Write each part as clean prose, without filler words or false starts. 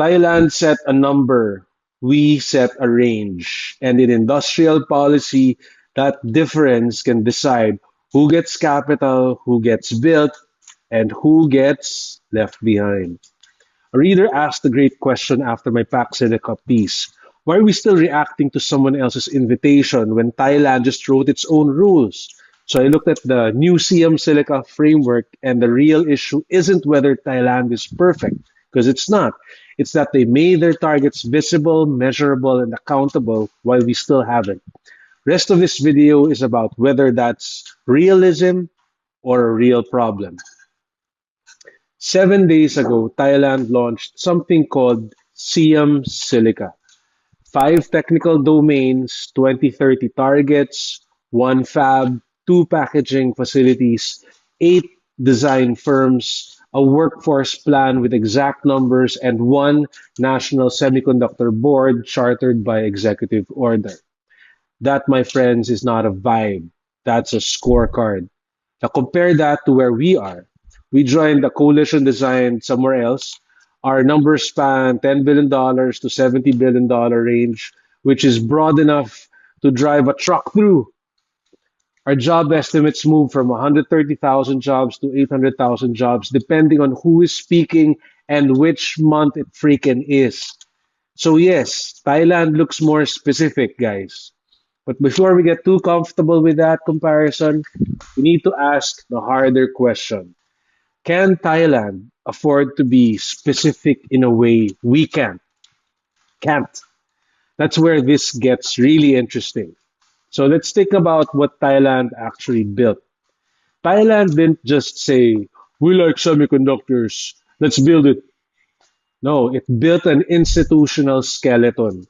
Thailand set a number, we set a range. And in industrial policy, that difference can decide who gets capital, who gets built, and who gets left behind. A reader asked a great question after my PAX Silica piece. Why are we still reacting to someone else's invitation when Thailand just wrote its own rules? So I looked at the new SIAM Silica framework, and the real issue isn't whether Thailand is perfect, because it's not. It's that they made their targets visible, measurable, and accountable while we still haven't. Rest of this video is about whether that's realism or a real problem. 7 days ago, Thailand launched something called SIAM Silica. 5 technical domains, 2030 targets, 1 fab, 2 packaging facilities, 8 design firms, a workforce plan with exact numbers, and 1 national semiconductor board chartered by executive order. That, my friends, is not a vibe. That's a scorecard. Now compare that to where we are. We joined a coalition designed somewhere else. Our numbers span $10 billion to $70 billion range, which is broad enough to drive a truck through. Our job estimates move from 130,000 jobs to 800,000 jobs, depending on who is speaking and which month it freaking is. So yes, Thailand looks more specific, guys. But before we get too comfortable with that comparison, we need to ask the harder question. Can Thailand afford to be specific in a way we can't? That's where this gets really interesting. So let's think about what Thailand actually built. Thailand didn't just say, we like semiconductors, let's build it. No, it built an institutional skeleton.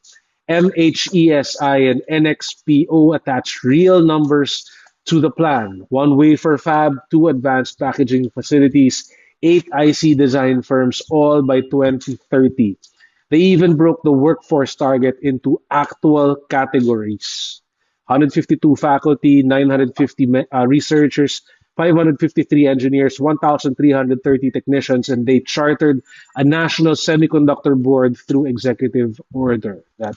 MHESI and NXPO attached real numbers to the plan. 1 wafer fab, 2 advanced packaging facilities, 8 IC design firms, all by 2030. They even broke the workforce target into actual categories. 152 faculty, 950 researchers, 553 engineers, 1,330 technicians, and they chartered a national semiconductor board through executive order. That,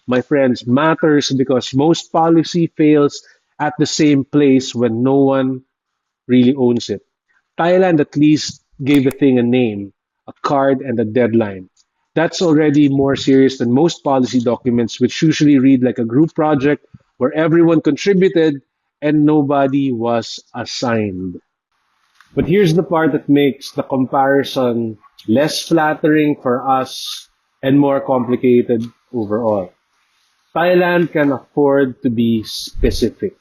my friends, matters because most policy fails at the same place when no one really owns it. Thailand at least gave the thing a name, a card, and a deadline. That's already more serious than most policy documents, which usually read like a group project where everyone contributed and nobody was assigned. But here's the part that makes the comparison less flattering for us and more complicated overall. Thailand can afford to be specific.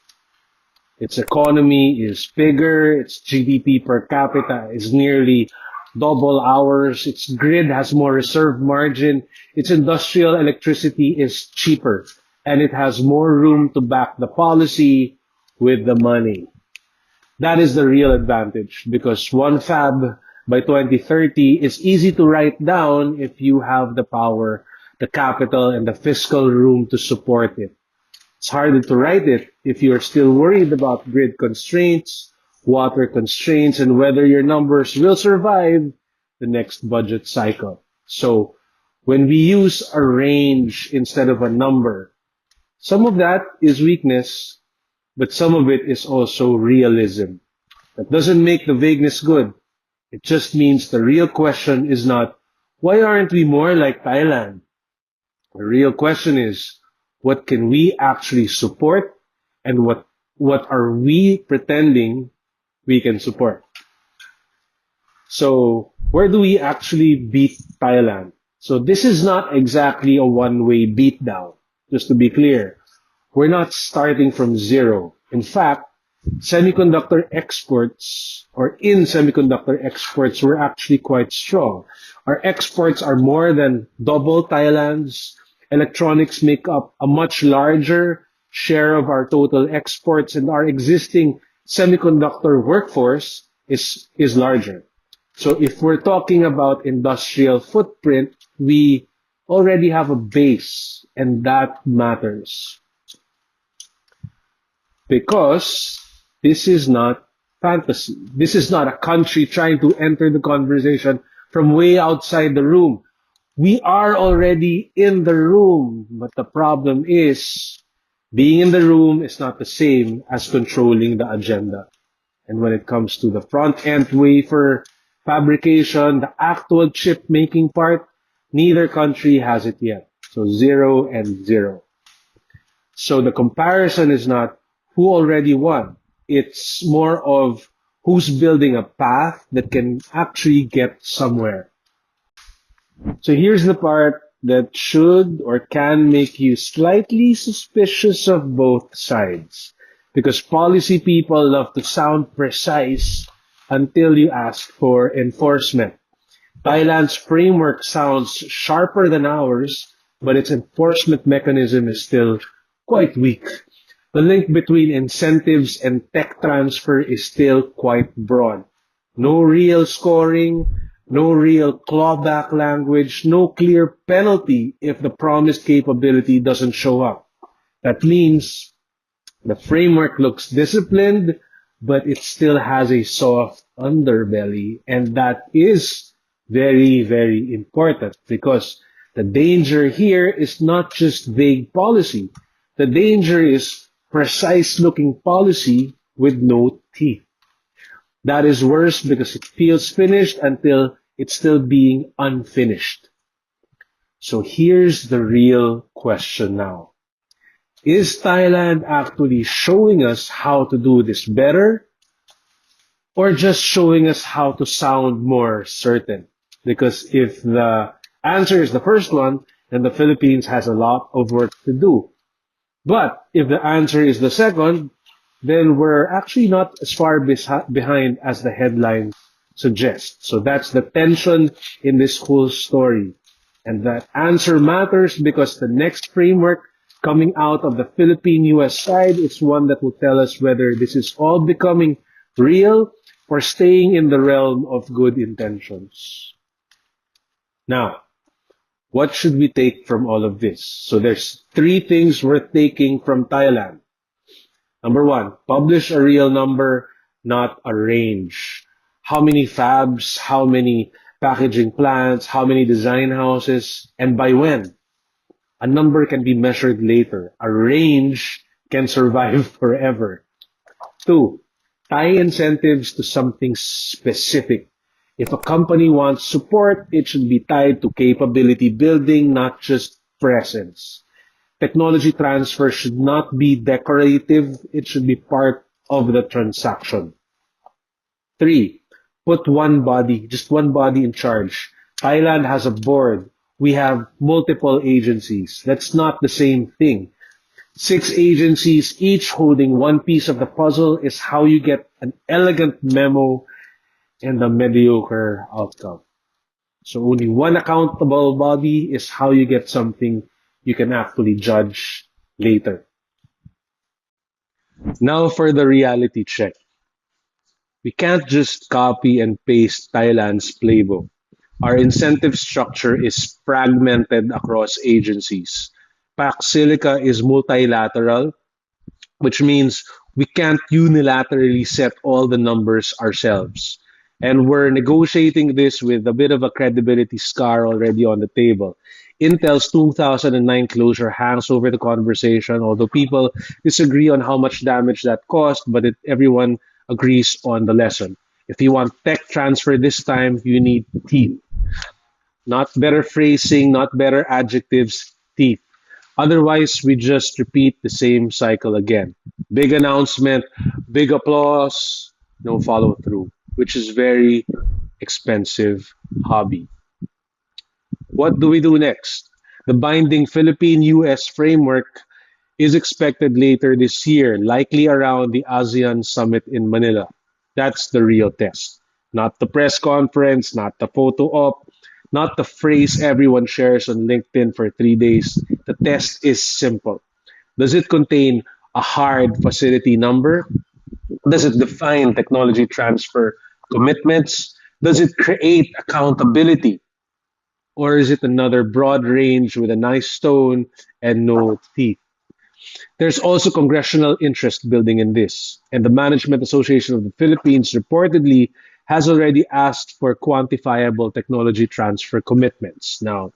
Its economy is bigger, its GDP per capita is nearly double ours, its grid has more reserve margin, its industrial electricity is cheaper, and it has more room to back the policy with the money. That is the real advantage because 1 fab by 2030 is easy to write down if you have the power, the capital, and the fiscal room to support it. It's harder to write it if you're still worried about grid constraints, water constraints, and whether your numbers will survive the next budget cycle. So when we use a range instead of a number, some of that is weakness, but some of it is also realism. That doesn't make the vagueness good. It just means the real question is not, why aren't we more like Thailand? The real question is, what can we actually support and what are we pretending we can support? So where do we actually beat Thailand? So this is not exactly a one-way beatdown, just to be clear. We're not starting from zero. In fact, in semiconductor exports, we're actually quite strong. Our exports are more than double Thailand's. Electronics make up a much larger share of our total exports, and our existing semiconductor workforce is larger. So if we're talking about industrial footprint, we already have a base, and that matters. Because this is not fantasy. This is not a country trying to enter the conversation from way outside the room. We are already in the room, but the problem is being in the room is not the same as controlling the agenda. And when it comes to the front end wafer fabrication, the actual chip making part, neither country has it yet. So zero and zero. So the comparison is not who already won. It's more of who's building a path that can actually get somewhere. So here's the part that should or can make you slightly suspicious of both sides. Because policy people love to sound precise until you ask for enforcement. Thailand's framework sounds sharper than ours, but its enforcement mechanism is still quite weak. The link between incentives and tech transfer is still quite broad. No real scoring, no real clawback language, no clear penalty if the promised capability doesn't show up. That means the framework looks disciplined, but it still has a soft underbelly. And that is very, very important because the danger here is not just vague policy. The danger is precise looking policy with no teeth. That is worse because it feels finished until it's still being unfinished. So here's the real question now. Is Thailand actually showing us how to do this better or just showing us how to sound more certain? Because if the answer is the first one, then the Philippines has a lot of work to do. But if the answer is the second, then we're actually not as far behind as the headline suggests. So that's the tension in this whole story. And that answer matters because the next framework coming out of the Philippine-US side is one that will tell us whether this is all becoming real or staying in the realm of good intentions. Now, what should we take from all of this? So there's three things worth taking from Thailand. Number one, publish a real number, not a range. How many fabs, how many packaging plants, how many design houses, and by when? A number can be measured later. A range can survive forever. Two, tie incentives to something specific. If a company wants support, it should be tied to capability building, not just presence. Technology transfer should not be decorative. It should be part of the transaction. Three, put just one body in charge. Thailand has a board. We have multiple agencies. That's not the same thing. Six agencies, each holding one piece of the puzzle, is how you get an elegant memo and a mediocre outcome. So only one accountable body is how you get something you can actually judge later. Now for the reality check. We can't just copy and paste Thailand's playbook. Our incentive structure is fragmented across agencies. PAX Silica is multilateral, which means we can't unilaterally set all the numbers ourselves. And we're negotiating this with a bit of a credibility scar already on the table. Intel's 2009 closure hangs over the conversation, although people disagree on how much damage that caused, but everyone agrees on the lesson. If you want tech transfer this time, you need teeth. Not better phrasing, not better adjectives, teeth. Otherwise, we just repeat the same cycle again. Big announcement, big applause, no follow through, which is very expensive hobby. What do we do next? The binding Philippine-US framework is expected later this year, likely around the ASEAN summit in Manila. That's the real test. Not the press conference, not the photo op, not the phrase everyone shares on LinkedIn for 3 days. The test is simple. Does it contain a hard facility number? Does it define technology transfer commitments? Does it create accountability? Or is it another broad range with a nice tone and no teeth? There's also congressional interest building in this, and the Management Association of the Philippines reportedly has already asked for quantifiable technology transfer commitments. Now,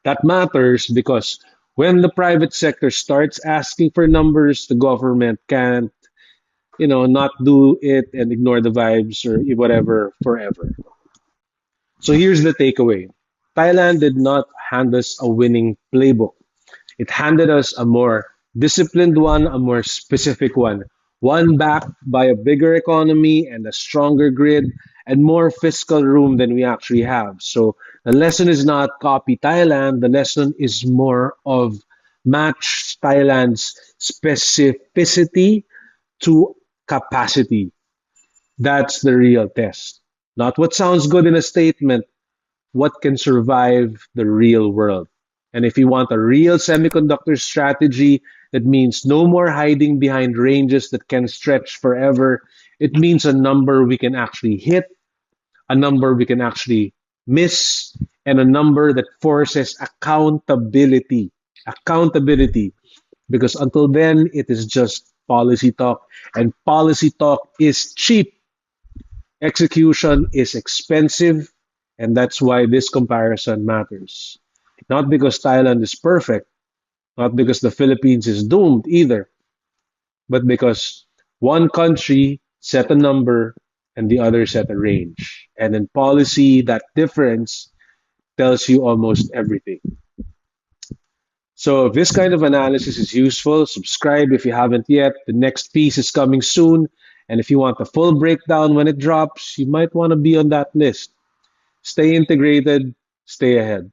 That matters because when the private sector starts asking for numbers, the government can't, not do it and ignore the vibes or whatever forever. So here's the takeaway. Thailand did not hand us a winning playbook. It handed us a more disciplined one, a more specific one backed by a bigger economy and a stronger grid and more fiscal room than we actually have. So the lesson is not copy Thailand, the lesson is more of match Thailand's specificity to capacity. That's the real test. Not what sounds good in a statement, what can survive the real world. And if you want a real semiconductor strategy, that means no more hiding behind ranges that can stretch forever. It means a number we can actually hit, a number we can actually miss, and a number that forces accountability. Accountability. Because until then, it is just policy talk, and policy talk is cheap. Execution is expensive, and that's why this comparison matters. Not because Thailand is perfect, not because the Philippines is doomed either, but because one country set a number and the other set a range. And in policy, that difference tells you almost everything. So if this kind of analysis is useful, subscribe if you haven't yet. The next piece is coming soon. And if you want the full breakdown when it drops, you might want to be on that list. Stay integrated, stay ahead.